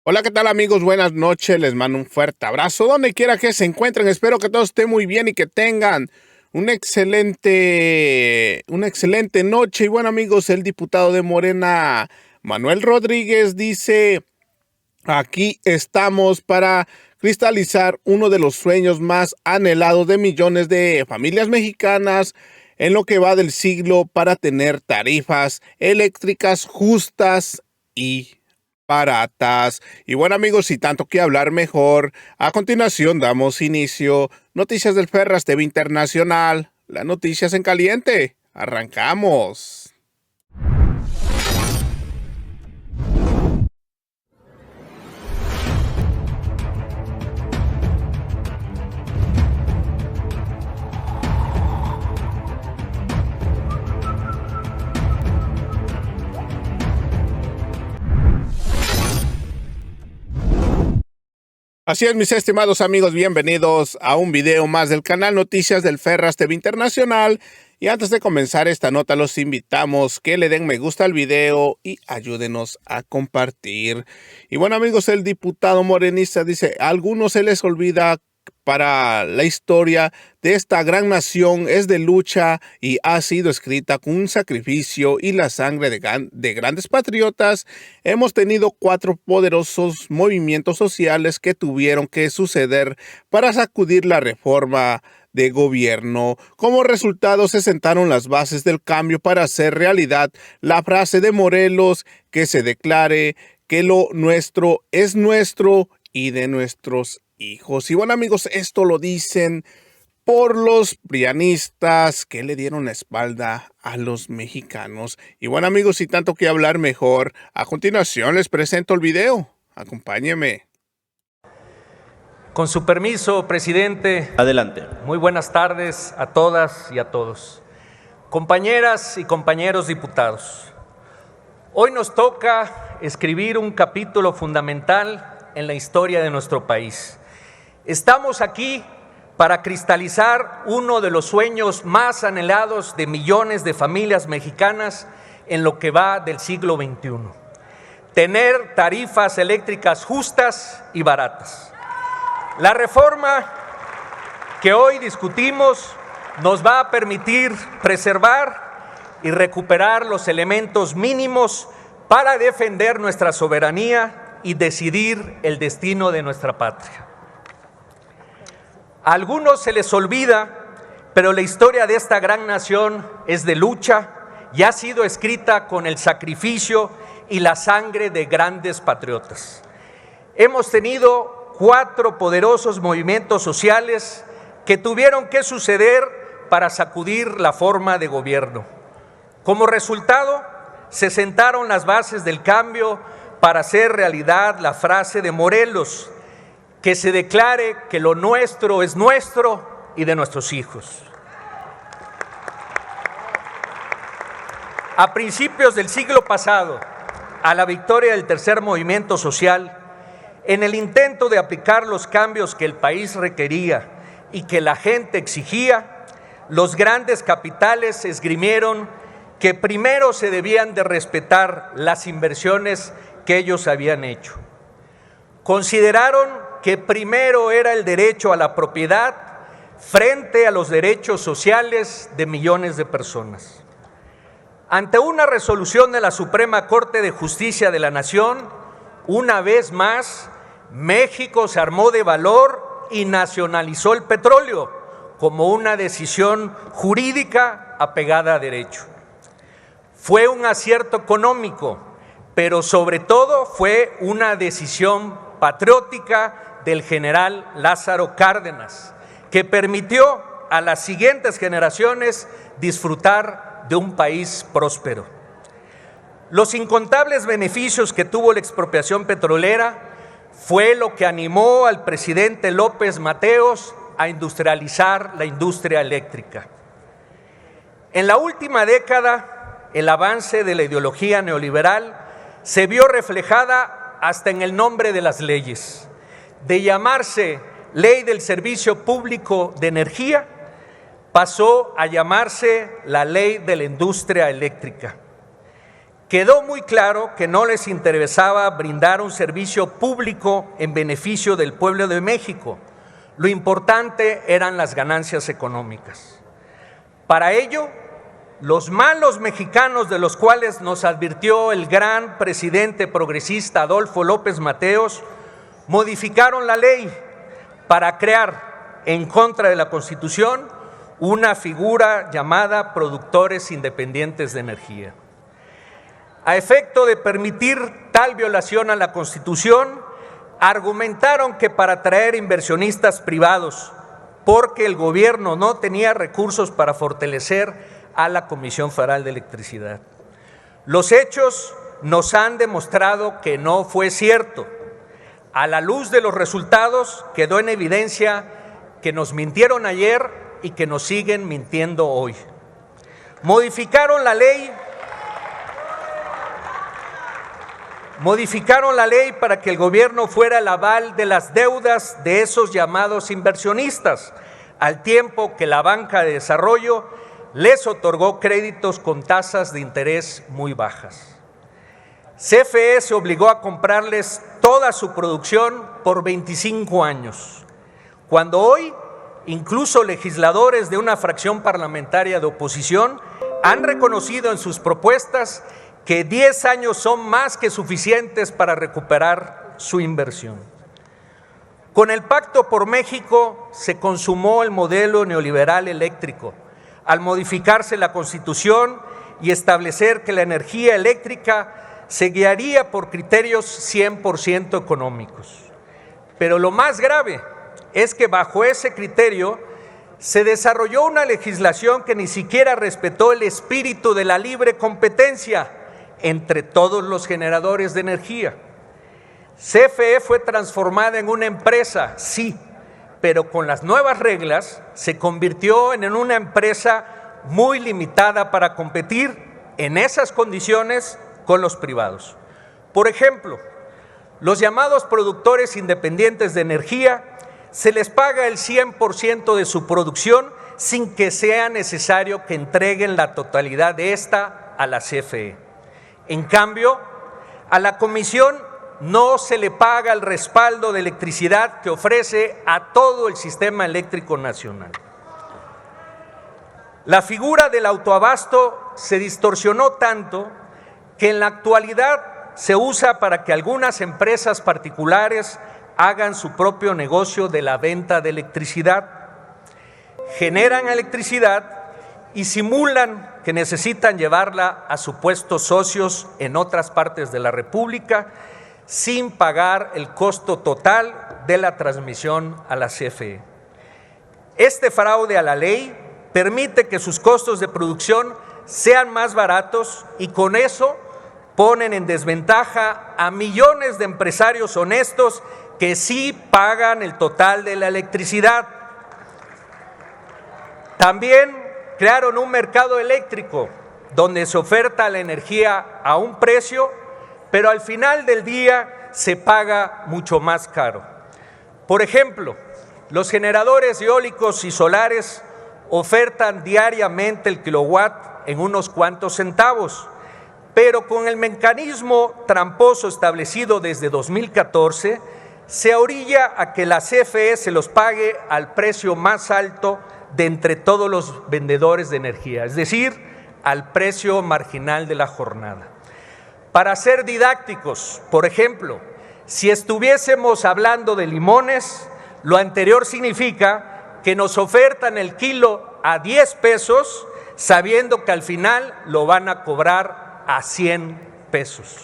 Hola, ¿qué tal amigos? Buenas noches, les mando un fuerte abrazo donde quiera que se encuentren. Espero que todos estén muy bien y que tengan una excelente noche. Y bueno amigos, el diputado de Morena, Manuel Rodríguez, dice: aquí estamos para cristalizar uno de los sueños más anhelados de millones de familias mexicanas en lo que va del siglo, para tener tarifas eléctricas justas y baratas. Y bueno amigos, sin tanto que hablar mejor, a continuación damos inicio. Noticias del Ferras TV Internacional, las noticias en caliente. Arrancamos. Así es, mis estimados amigos, bienvenidos a un video más del canal Noticias del Ferras TV Internacional. Y antes de comenzar esta nota, los invitamos que le den me gusta al video y ayúdenos a compartir. Y bueno amigos, el diputado morenista dice: a algunos se les olvida para la historia de esta gran nación es de lucha y ha sido escrita con un sacrificio y la sangre de grandes patriotas. Hemos tenido 4 poderosos movimientos sociales que tuvieron que suceder para sacudir la reforma de gobierno. Como resultado se sentaron las bases del cambio para hacer realidad la frase de Morelos: que se declare que lo nuestro es nuestro y de nuestros hijos. Y bueno amigos, esto lo dicen por los prianistas que le dieron la espalda a los mexicanos. Y bueno amigos, sin tanto que hablar mejor, a continuación les presento el video. Acompáñenme. Con su permiso, presidente. Adelante. Muy buenas tardes a todas y a todos. Compañeras y compañeros diputados, hoy nos toca escribir un capítulo fundamental en la historia de nuestro país. Estamos aquí para cristalizar uno de los sueños más anhelados de millones de familias mexicanas en lo que va del siglo XXI. Tener tarifas eléctricas justas y baratas. La reforma que hoy discutimos nos va a permitir preservar y recuperar los elementos mínimos para defender nuestra soberanía y decidir el destino de nuestra patria. A algunos se les olvida, pero la historia de esta gran nación es de lucha y ha sido escrita con el sacrificio y la sangre de grandes patriotas. Hemos tenido 4 poderosos movimientos sociales que tuvieron que suceder para sacudir la forma de gobierno. Como resultado, se sentaron las bases del cambio para hacer realidad la frase de Morelos: que se declare que lo nuestro es nuestro y de nuestros hijos. A principios del siglo pasado, a la victoria del tercer movimiento social, en el intento de aplicar los cambios que el país requería y que la gente exigía, los grandes capitales esgrimieron que primero se debían de respetar las inversiones que ellos habían hecho. Consideraron que primero era el derecho a la propiedad frente a los derechos sociales de millones de personas. Ante una resolución de la Suprema Corte de Justicia de la Nación, una vez más, México se armó de valor y nacionalizó el petróleo como una decisión jurídica apegada a derecho. Fue un acierto económico, pero sobre todo fue una decisión patriótica del general Lázaro Cárdenas, que permitió a las siguientes generaciones disfrutar de un país próspero. Los incontables beneficios que tuvo la expropiación petrolera fue lo que animó al presidente López Mateos a industrializar la industria eléctrica. En la última década, el avance de la ideología neoliberal se vio reflejada hasta en el nombre de las leyes. De llamarse Ley del Servicio Público de Energía, pasó a llamarse la Ley de la Industria Eléctrica. Quedó muy claro que no les interesaba brindar un servicio público en beneficio del pueblo de México. Lo importante eran las ganancias económicas. Para ello, los malos mexicanos, de los cuales nos advirtió el gran presidente progresista Adolfo López Mateos, modificaron la ley para crear, en contra de la Constitución, una figura llamada productores independientes de energía. A efecto de permitir tal violación a la Constitución, argumentaron que para atraer inversionistas privados, porque el gobierno no tenía recursos para fortalecer a la Comisión Federal de Electricidad. Los hechos nos han demostrado que no fue cierto. A la luz de los resultados quedó en evidencia que nos mintieron ayer y que nos siguen mintiendo hoy. Modificaron la ley para que el gobierno fuera el aval de las deudas de esos llamados inversionistas, al tiempo que la banca de desarrollo les otorgó créditos con tasas de interés muy bajas. CFE se obligó a comprarles toda su producción por 25 años, cuando hoy incluso legisladores de una fracción parlamentaria de oposición han reconocido en sus propuestas que 10 años son más que suficientes para recuperar su inversión. Con el Pacto por México se consumó el modelo neoliberal eléctrico, al modificarse la Constitución y establecer que la energía eléctrica se guiaría por criterios 100% económicos. Pero lo más grave es que bajo ese criterio se desarrolló una legislación que ni siquiera respetó el espíritu de la libre competencia entre todos los generadores de energía. CFE fue transformada en una empresa, sí, pero con las nuevas reglas se convirtió en una empresa muy limitada para competir en esas condiciones con los privados. Por ejemplo, los llamados productores independientes de energía se les paga el 100% de su producción sin que sea necesario que entreguen la totalidad de esta a la CFE. En cambio, a la Comisión no se le paga el respaldo de electricidad que ofrece a todo el sistema eléctrico nacional. La figura del autoabasto se distorsionó tanto que en la actualidad se usa para que algunas empresas particulares hagan su propio negocio de la venta de electricidad. Generan electricidad y simulan que necesitan llevarla a supuestos socios en otras partes de la República sin pagar el costo total de la transmisión a la CFE. Este fraude a la ley permite que sus costos de producción sean más baratos y con eso ponen en desventaja a millones de empresarios honestos que sí pagan el total de la electricidad. También crearon un mercado eléctrico donde se oferta la energía a un precio, pero al final del día se paga mucho más caro. Por ejemplo, los generadores eólicos y solares ofertan diariamente el kilowatt en unos cuantos centavos, pero con el mecanismo tramposo establecido desde 2014, se orilla a que la CFE se los pague al precio más alto de entre todos los vendedores de energía, es decir, al precio marginal de la jornada. Para ser didácticos, por ejemplo, si estuviésemos hablando de limones, lo anterior significa que nos ofertan el kilo a 10 pesos, sabiendo que al final lo van a cobrar a 100 pesos.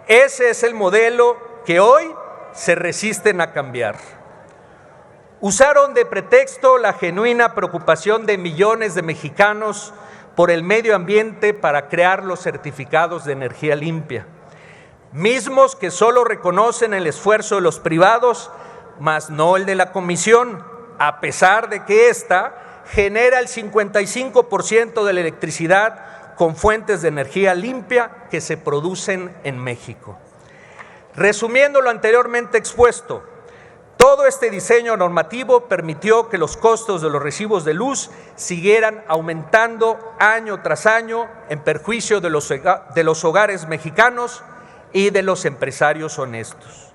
Ese es el modelo que hoy se resisten a cambiar. Usaron de pretexto la genuina preocupación de millones de mexicanos por el medio ambiente para crear los certificados de energía limpia, mismos que solo reconocen el esfuerzo de los privados, mas no el de la Comisión, a pesar de que ésta genera el 55% de la electricidad con fuentes de energía limpia que se producen en México. Resumiendo lo anteriormente expuesto, todo Todo este diseño normativo permitió que los costos de los recibos de luz siguieran aumentando año tras año en perjuicio de los hogares mexicanos y de los empresarios honestos.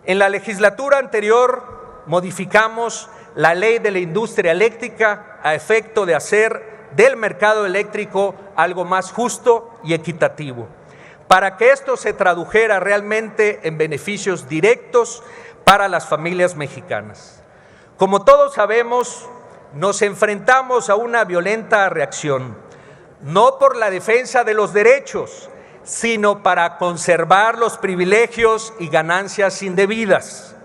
En la legislatura anterior modificamos la Ley de la Industria Eléctrica a efecto de hacer del mercado eléctrico algo más justo y equitativo, para que esto se tradujera realmente en beneficios directos para las familias mexicanas. Como todos sabemos, nos enfrentamos a una violenta reacción, no por la defensa de los derechos, sino para conservar los privilegios y ganancias indebidas.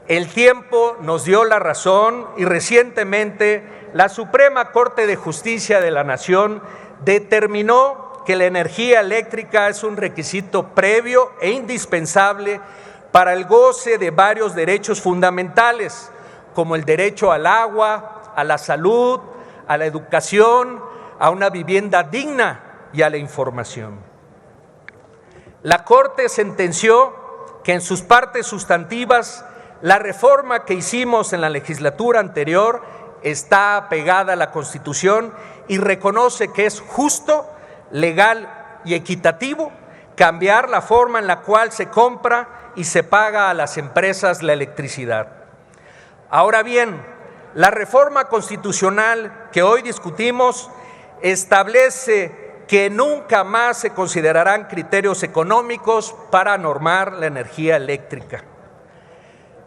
El tiempo nos dio la razón y recientemente la Suprema Corte de Justicia de la Nación determinó que la energía eléctrica es un requisito previo e indispensable para el goce de varios derechos fundamentales, como el derecho al agua, a la salud, a la educación, a una vivienda digna y a la información. La Corte sentenció que en sus partes sustantivas la reforma que hicimos en la legislatura anterior está apegada a la Constitución y reconoce que es justo, legal y equitativo cambiar la forma en la cual se compra y se paga a las empresas la electricidad. Ahora bien, la reforma constitucional que hoy discutimos establece que nunca más se considerarán criterios económicos para normar la energía eléctrica.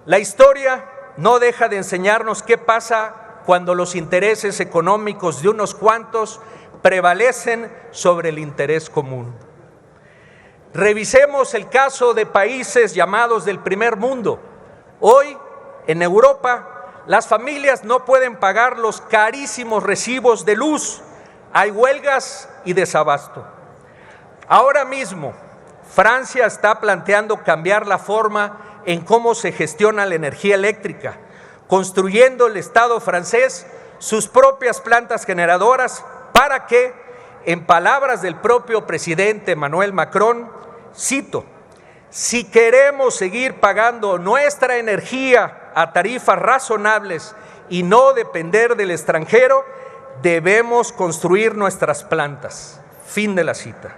La historia no deja de enseñarnos qué pasa cuando los intereses económicos de unos cuantos prevalecen sobre el interés común. Revisemos el caso de países llamados del primer mundo. Hoy, en Europa, las familias no pueden pagar los carísimos recibos de luz. Hay huelgas y desabasto. Ahora mismo, Francia está planteando cambiar la forma en cómo se gestiona la energía eléctrica, construyendo el Estado francés sus propias plantas generadoras para que, en palabras del propio presidente Emmanuel Macron, cito, si queremos seguir pagando nuestra energía a tarifas razonables y no depender del extranjero, debemos construir nuestras plantas. Fin de la cita.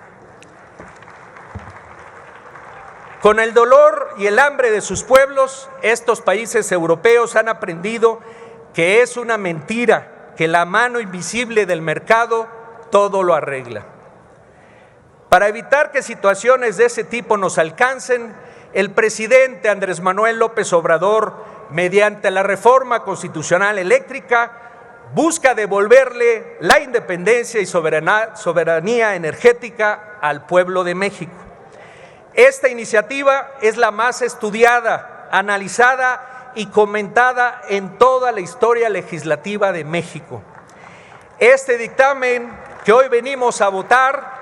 Con el dolor y el hambre de sus pueblos, estos países europeos han aprendido que es una mentira que la mano invisible del mercado todo lo arregla. Para evitar que situaciones de ese tipo nos alcancen, el presidente Andrés Manuel López Obrador, mediante la reforma constitucional eléctrica, busca devolverle la independencia y soberanía energética al pueblo de México. Esta iniciativa es la más estudiada, analizada y comentada en toda la historia legislativa de México. Este dictamen que hoy venimos a votar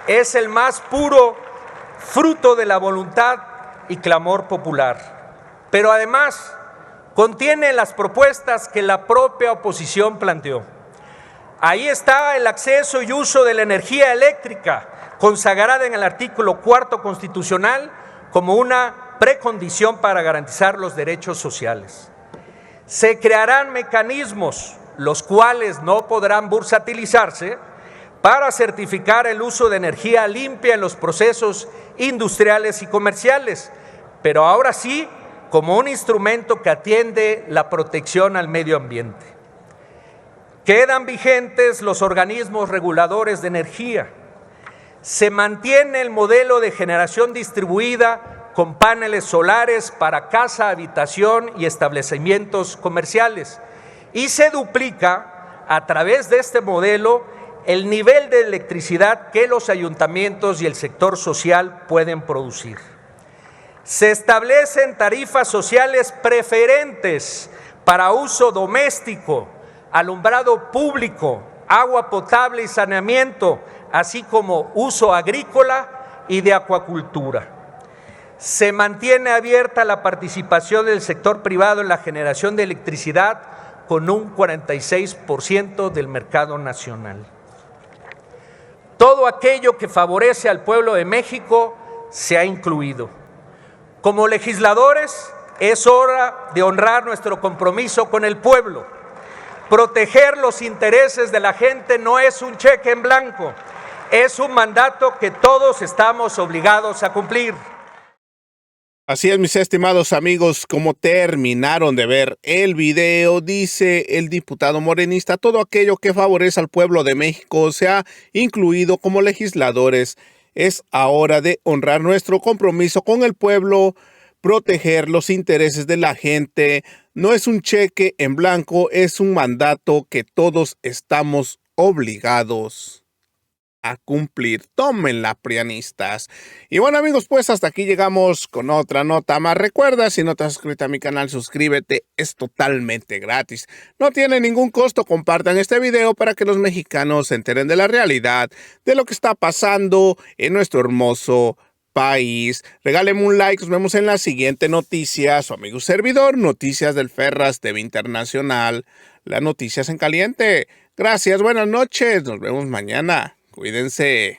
es el más puro fruto de la voluntad y clamor popular, pero además contiene las propuestas que la propia oposición planteó. Ahí está el acceso y uso de la energía eléctrica, consagrada en el artículo 4 constitucional como una precondición para garantizar los derechos sociales. Se crearán mecanismos, los cuales no podrán bursatilizarse, para certificar el uso de energía limpia en los procesos industriales y comerciales, pero ahora sí como un instrumento que atiende la protección al medio ambiente. Quedan vigentes los organismos reguladores de energía. Se mantiene el modelo de generación distribuida con paneles solares para casa, habitación y establecimientos comerciales, y se duplica a través de este modelo el nivel de electricidad que los ayuntamientos y el sector social pueden producir. Se establecen tarifas sociales preferentes para uso doméstico, alumbrado público, agua potable y saneamiento, así como uso agrícola y de acuacultura. Se mantiene abierta la participación del sector privado en la generación de electricidad con un 46% del mercado nacional. Todo aquello que favorece al pueblo de México se ha incluido. Como legisladores, Es hora de honrar nuestro compromiso con el pueblo. Proteger los intereses de la gente no es un cheque en blanco, es un mandato que todos estamos obligados a cumplir. Así es, mis estimados amigos, como terminaron de ver el video, dice el diputado morenista, todo aquello que favorece al pueblo de México se ha incluido como legisladores. Es hora de honrar nuestro compromiso con el pueblo, proteger los intereses de la gente. No es un cheque en blanco, es un mandato que todos estamos obligados a cumplir. Tómenla, prianistas. Y bueno, amigos, pues hasta aquí llegamos con otra nota más. Recuerda, si no te has suscrito a mi canal, suscríbete, es totalmente gratis. No tiene ningún costo. Compartan este video para que los mexicanos se enteren de la realidad, de lo que está pasando en nuestro hermoso país. Regáleme un like, nos vemos en la siguiente noticia. Su amigo servidor, Noticias del Ferras TV Internacional. Las noticias en caliente. Gracias, buenas noches, nos vemos mañana. Cuídense.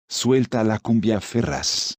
Suelta la cumbia, Ferras.